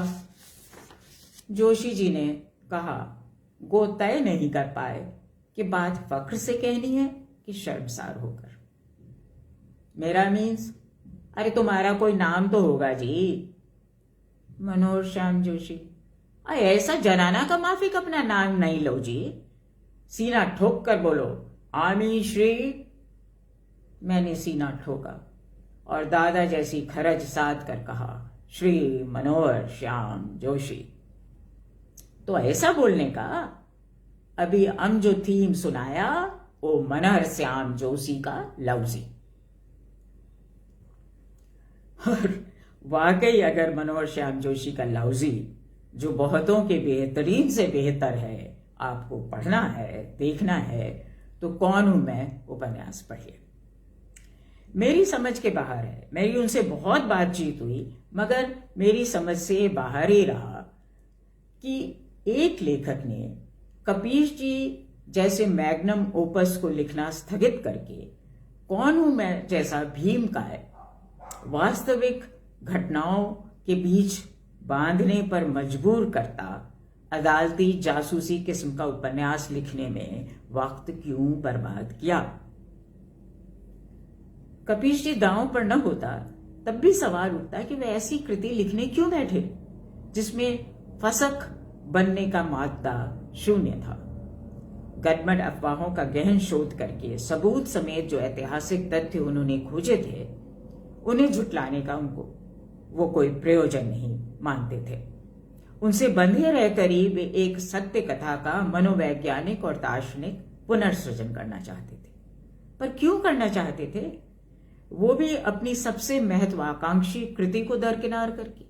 S1: जोशी जी ने कहा, गो तय नहीं कर पाए कि बात फख्र से कहनी है कि शर्मसार होकर। मेरा मीन्स, अरे तुम्हारा कोई नाम तो होगा जी। मनोहर श्याम जोशी। ऐसा जनाना का माफिक अपना नाम नहीं लो जी, सीना ठोक कर बोलो, आमी श्री। मैंने सीना ठोका और दादा जैसी खरज साध कर कहा, श्री मनोहर श्याम जोशी। तो ऐसा बोलने का। अभी हम जो थीम सुनाया वो मनोहर श्याम जोशी का लफ्जी। और वाकई अगर मनोहर श्याम जोशी का लफ्जी, जो बहुतों के बेहतरीन से बेहतर है, आपको पढ़ना है, देखना है, तो कौन हूं मैं उपन्यास पढ़िए। मेरी समझ के बाहर है। मेरी उनसे बहुत बातचीत हुई, मगर मेरी समझ से बाहर ही रहा कि एक लेखक ने कपीश जी जैसे मैग्नम ओपस को लिखना स्थगित करके कौन हूं मैं जैसा भीम का है, वास्तविक घटनाओं के बीच बांधने पर मजबूर करता अदालती जासूसी किस्म का उपन्यास लिखने में वक्त क्यों बर्बाद किया। कपीश जी दांव पर न होता तब भी सवाल उठता कि वे ऐसी कृति लिखने क्यों बैठे जिसमें फसक बनने का मादा शून्य था। गटमट अफवाहों का गहन शोध करके सबूत समेत जो ऐतिहासिक तथ्य उन्होंने खोजे थे, उन्हें झुटलाने का उनको वो कोई प्रयोजन नहीं मानते थे। उनसे बंधे रहकर ही वे एक सत्य कथा का मनोवैज्ञानिक और दार्शनिक पुनर्सृजन करना चाहते थे। पर क्यों करना चाहते थे? वो भी अपनी सबसे महत्वाकांक्षी कृति को दरकिनार करके।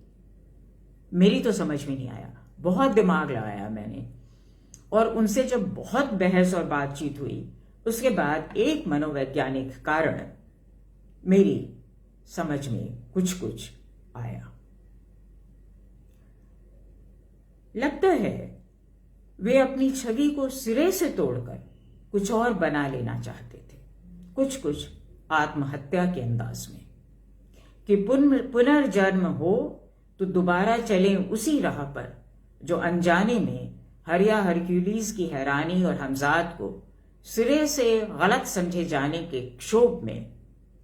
S1: मेरी तो समझ में नहीं आया, बहुत दिमाग लगाया मैंने, और उनसे जब बहुत बहस और बातचीत हुई, उसके बाद एक मनोवैज्ञानिक कारण मेरी समझ में कुछ कुछ आया। लगता है वे अपनी छवि को सिरे से तोड़कर कुछ और बना लेना चाहते थे, कुछ कुछ आत्महत्या के अंदाज में, कि पुनर्जन्म हो तो दोबारा चलें उसी राह पर जो अनजाने में हरिया हरक्यूलिस की हैरानी और हमजाद को सिरे से गलत समझे जाने के क्षोभ में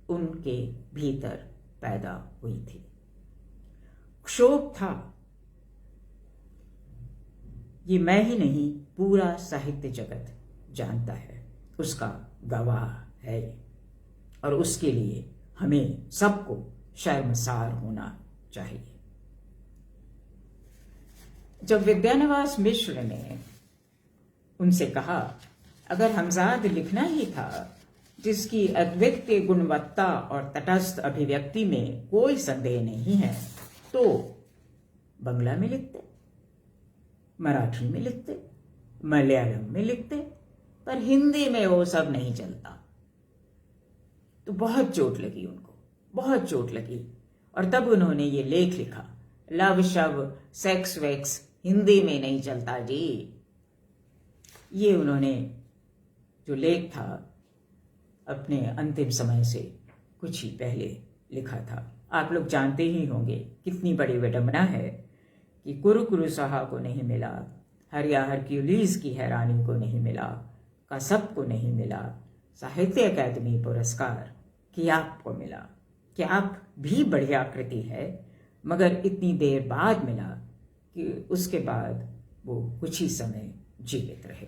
S1: उनके भीतर पैदा हुई थी। क्षोभ था, ये मैं ही नहीं, पूरा साहित्य जगत जानता है, उसका गवाह है, और उसके लिए हमें सबको शर्मसार होना चाहिए। जब विद्यानिवास मिश्र ने उनसे कहा, अगर हमजाद लिखना ही था जिसकी अद्वितीय गुणवत्ता और तटस्थ अभिव्यक्ति में कोई संदेह नहीं है, तो बंगला में लिखते, मराठी में लिखते, मलयालम में लिखते, पर हिंदी में वो सब नहीं चलता। तो बहुत चोट लगी उनको, बहुत चोट लगी, और तब उन्होंने ये लेख लिखा, लव शव सेक्स वेक्स हिंदी में नहीं चलता जी। ये उन्होंने जो लेख था अपने अंतिम समय से कुछ ही पहले लिखा था। आप लोग जानते ही होंगे कितनी बड़ी विडंबना है कि कुरु कुरु साहा को नहीं मिला, हरिया हरक्यूलिस की हैरानी को नहीं मिला, कसब को नहीं मिला, साहित्य अकादमी पुरस्कार कियाप को मिला। कियाप भी बढ़िया कृति है, मगर इतनी देर बाद मिला कि उसके बाद वो कुछ ही समय जीवित रहे।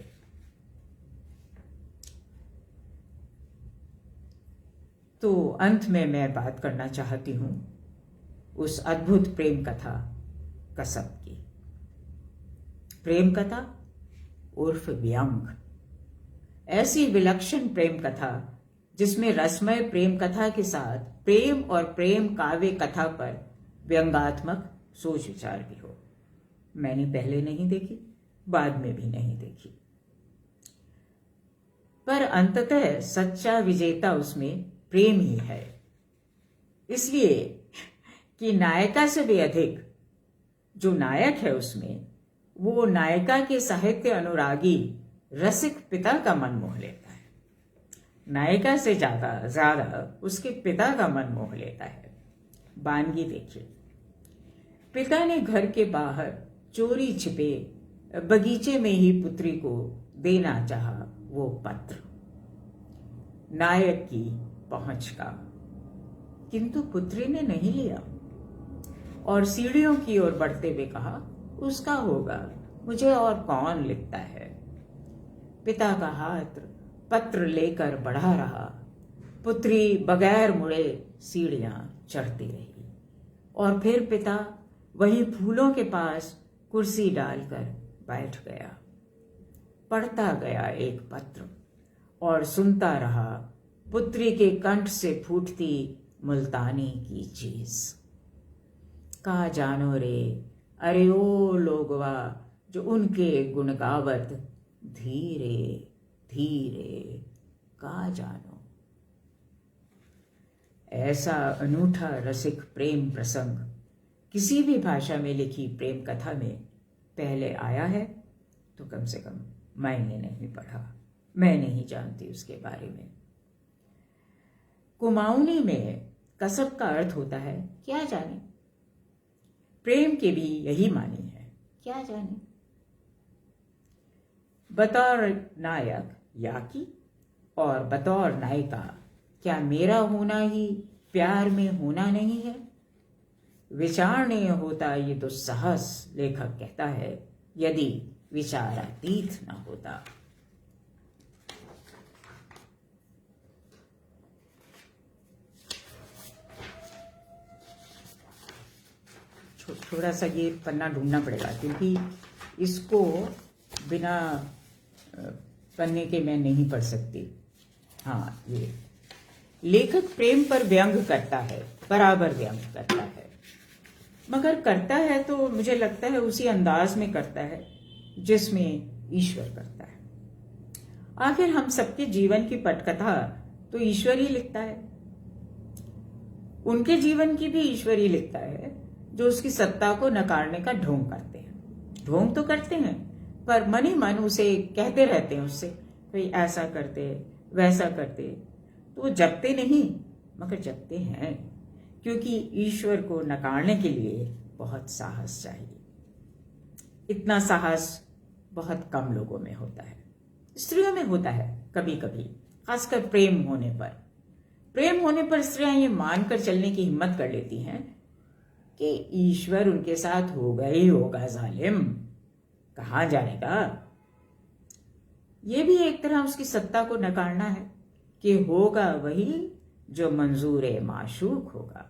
S1: तो अंत में मैं बात करना चाहती हूँ उस अद्भुत प्रेम कथा कसब की। प्रेम कथा उर्फ व्यंग, ऐसी विलक्षण प्रेम कथा जिसमें रसमय प्रेम कथा के साथ प्रेम और प्रेम काव्य कथा पर व्यंगात्मक सोच विचार भी हो, मैंने पहले नहीं देखी, बाद में भी नहीं देखी। पर अंततः सच्चा विजेता उसमें प्रेम ही है, इसलिए कि नायिका से भी अधिक जो नायक है उसमें, वो नायिका के साहित्य अनुरागी रसिक पिता का मन मोह लेता है। नायिका से ज्यादा उसके पिता का मन मोह लेता है। बानगी देखिए, पिता ने घर के बाहर चोरी छिपे बगीचे में ही पुत्री को देना चाहा वो पत्र, नायक की पहुंच का, किंतु पुत्री ने नहीं लिया और सीढ़ियों की ओर बढ़ते हुए कहा, उसका होगा, मुझे और कौन लिखता है। पिता का हाथ पत्र लेकर बढ़ा रहा, पुत्री बगैर मुड़े सीढ़ियां चढ़ती रही और फिर पिता वहीं फूलों के पास कुर्सी डालकर बैठ गया। पढ़ता गया एक पत्र और सुनता रहा पुत्री के कंठ से फूटती मुल्तानी की चीज। का जानो रे अरे ओ लोगवा जो उनके गुण गावत, धीरे धीरे का जानो। ऐसा अनूठा रसिक प्रेम प्रसंग किसी भी भाषा में लिखी प्रेम कथा में पहले आया है तो कम से कम मैंने नहीं पढ़ा, मैं नहीं जानती उसके बारे में। कुमाऊनी में कसब का अर्थ होता है क्या जाने, प्रेम के भी यही मानी है, क्या जाने। बतौर नायक याकी और बतौर नायिका क्या मेरा होना ही प्यार में होना नहीं है। विचारणीय होता ये दुस्साहस, लेखक कहता है, यदि विचारातीत न होता। थोड़ा सा ये पन्ना ढूंढना पड़ेगा क्योंकि इसको बिना पन्ने के मैं नहीं पढ़ सकती। हाँ, ये लेखक प्रेम पर व्यंग करता है, बराबर व्यंग करता है, मगर करता है तो मुझे लगता है उसी अंदाज में करता है जिसमें ईश्वर करता है। आखिर हम सबके जीवन की पटकथा तो ईश्वर ही लिखता है, उनके जीवन की भी ईश्वर ही लिखता है, जो उसकी सत्ता को नकारने का ढोंग करते हैं। ढोंग तो करते हैं पर मन ही मन उसे कहते रहते हैं, उससे भाई ऐसा करते वैसा करते, तो वो जपते नहीं मगर जपते हैं, क्योंकि ईश्वर को नकारने के लिए बहुत साहस चाहिए। इतना साहस बहुत कम लोगों में होता है, स्त्रियों में होता है कभी कभी, खासकर प्रेम होने पर। प्रेम होने पर स्त्रियां ये मानकर चलने की हिम्मत कर लेती हैं कि ईश्वर उनके साथ होगा ही होगा, जालिम कहाँ जाएगा। ये भी एक तरह उसकी सत्ता को नकारना है कि होगा वही जो मंजूर माशूक होगा।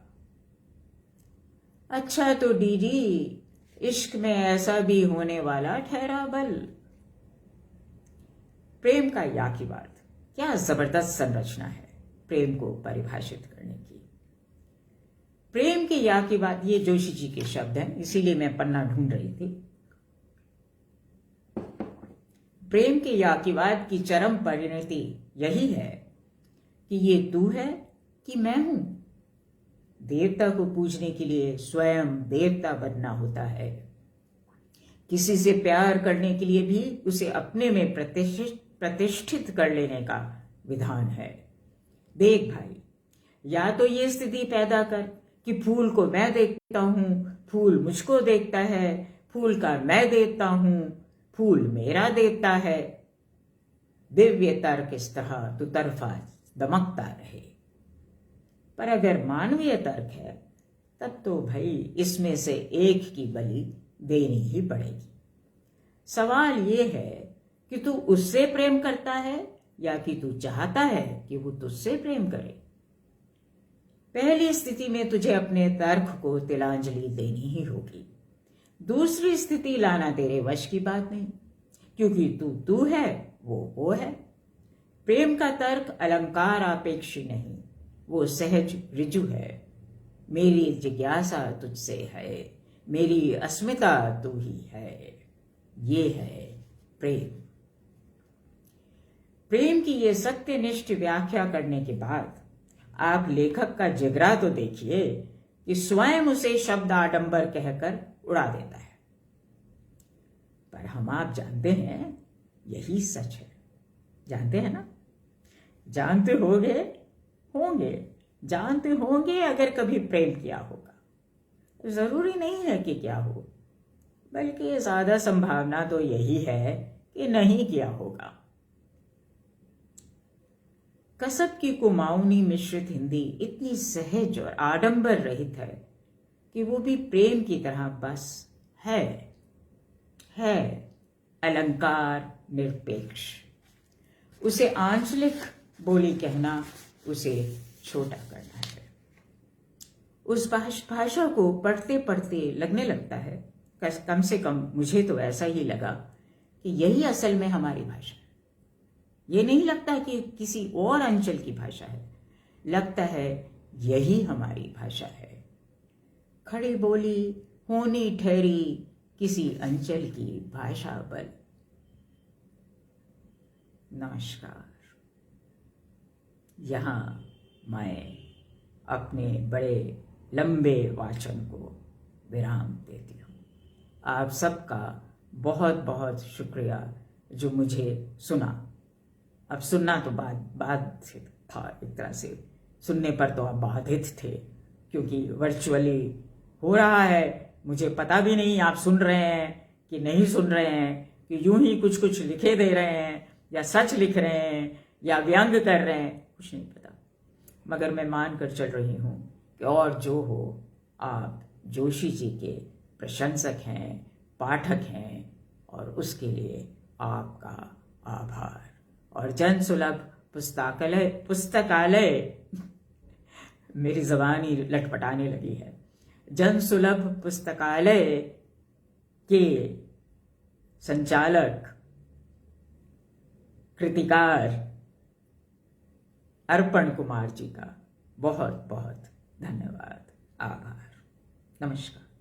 S1: अच्छा तो डीडी, इश्क में ऐसा भी होने वाला ठहरा बल। प्रेम का याकीवाद, क्या जबरदस्त संरचना है प्रेम को परिभाषित करने की। प्रेम के याकीवाद, ये जोशी जी के शब्द हैं, इसीलिए मैं पन्ना ढूंढ रही थी। प्रेम के याकीवाद की चरम परिणति यही है कि ये तू है कि मैं हूं। देवता को पूजने के लिए स्वयं देवता बनना होता है। किसी से प्यार करने के लिए भी उसे अपने में प्रतिष्ठित कर लेने का विधान है। देख भाई, या तो ये स्थिति पैदा कर कि फूल को मैं देखता हूं, फूल मुझको देखता है, फूल का मैं देता हूं, फूल मेरा देता है। दिव्य तर्क इस तरह तो तरफा दमकता रहे। पर अगर मानवीय तर्क है तब तो भाई इसमें से एक की बलि देनी ही पड़ेगी। सवाल ये है कि तू उससे प्रेम करता है या कि तू चाहता है कि वो तुझसे प्रेम करे। पहली स्थिति में तुझे अपने तर्क को तिलांजलि देनी ही होगी। दूसरी स्थिति लाना तेरे वश की बात नहीं, क्योंकि तू है, वो है। प्रेम का तर्क अलंकार अपेक्षी नहीं, वो सहज ऋजु है। मेरी जिज्ञासा तुझसे है, मेरी अस्मिता तू ही है। ये है प्रेम। प्रेम की ये सत्यनिष्ठ व्याख्या करने के बाद आप लेखक का जिगरा तो देखिए कि स्वयं उसे शब्द आडंबर कहकर उड़ा देता है। पर हम आप जानते हैं यही सच है। जानते हैं ना? जानते होंगे अगर कभी प्रेम किया होगा। जरूरी नहीं है कि क्या हो, बल्कि ज्यादा संभावना तो यही है कि नहीं किया होगा। कसब की कुमाऊनी मिश्रित हिंदी इतनी सहज और आडंबर रहित है कि वो भी प्रेम की तरह बस है अलंकार निरपेक्ष। उसे आंचलिक बोली कहना उसे छोटा करना है। उस भाषा को पढ़ते पढ़ते लगने लगता है, कम से कम मुझे तो ऐसा ही लगा, कि यही असल में हमारी भाषा है। ये नहीं लगता कि किसी और अंचल की भाषा है, लगता है यही हमारी भाषा है। खड़ी बोली होनी ठहरी किसी अंचल की भाषा बल। नमस्कार। यहाँ मैं अपने बड़े लंबे वाचन को विराम देती हूँ। आप सबका बहुत बहुत शुक्रिया जो मुझे सुना। अब सुनना तो बाधित था, एक तरह से सुनने पर तो आप बाधित थे, क्योंकि वर्चुअली हो रहा है। मुझे पता भी नहीं आप सुन रहे हैं कि नहीं सुन रहे हैं, कि यूं ही कुछ कुछ लिखे दे रहे हैं, या सच लिख रहे हैं, या व्यंग कर रहे हैं, कुछ नहीं पता। मगर मैं मान कर चल रही हूँ कि और जो हो, आप जोशी जी के प्रशंसक हैं, पाठक हैं, और उसके लिए आपका आभार। और जन सुलभ पुस्तकालय मेरी जबान ही लटपटाने लगी है। जन सुलभ पुस्तकालय के संचालक कृतिकार अर्पण कुमार जी का बहुत बहुत धन्यवाद, आभार, नमस्कार।